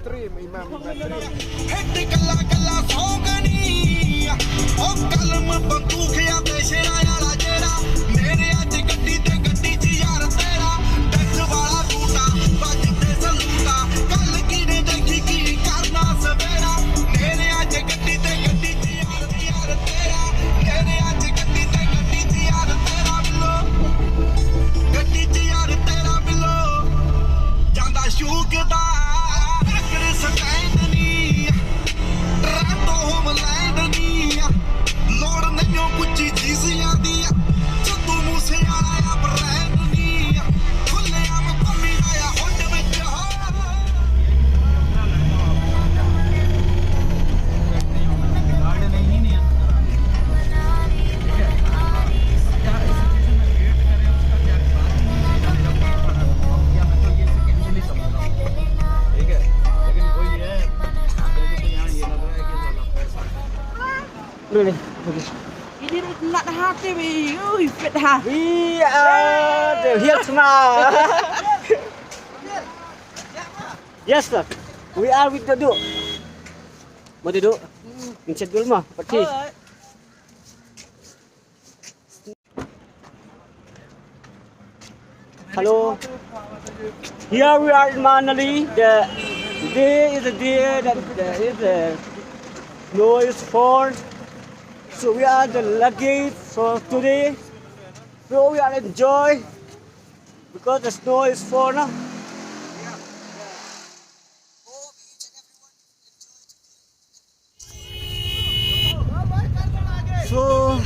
stream, imam stream. Đưa đi. Ini nak hati we, ui fit ha. We are here now. Yes sir. We are with the duduk. Mau duduk? Mencet dulu mah. Pergi. Hello. Here we are in Manali. The day is a day that there is a snow is fall. So we are the lucky for today. So we are enjoy because the snow is fall now. So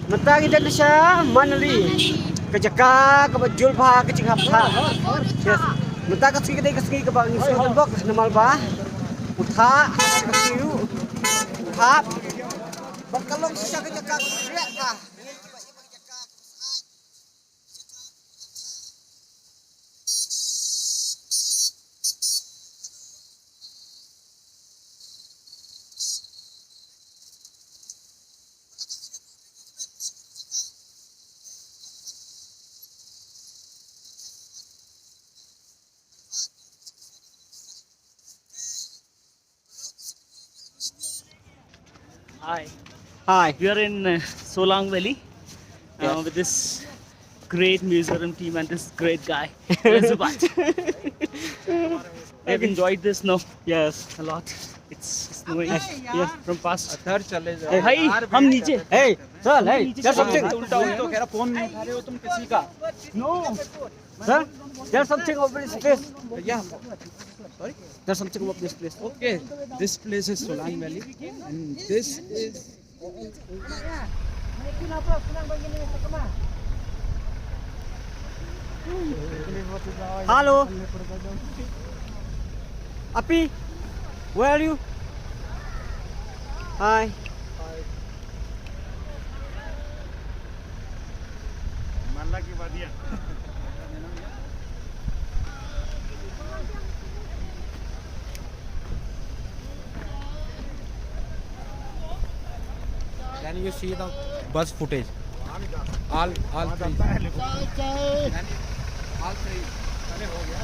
Mata kita na siya Manali. Kajaka kabajul pa kajikap pa. Yes. Mata kasi kita kasi kabang sudan bok namal ba? Utha kasiu. Utha. Bakalong siya kajaka riak ka. Hi. Hi. We are in Solang Valley with this great Mizoram team and this great guy, Zubat. We have enjoyed this now. Yes. A lot. It's snowing. Yes. From past. अधर चले जाओ. Hey, हम नीचे. Hey, sir, hey, there's something. उल्टा हो तो कह रहा फोन नहीं उठा रहे हो तुम किसी का. No. Sir, there's something over this place. Yeah. Sorry. There's something over this place. Okay. This place is Solang Valley, and this is. Hello. Api, where are you? Hi. Can you see the bus footage? All three. All three. अरे हो गया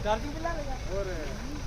charging पे ला लेगा।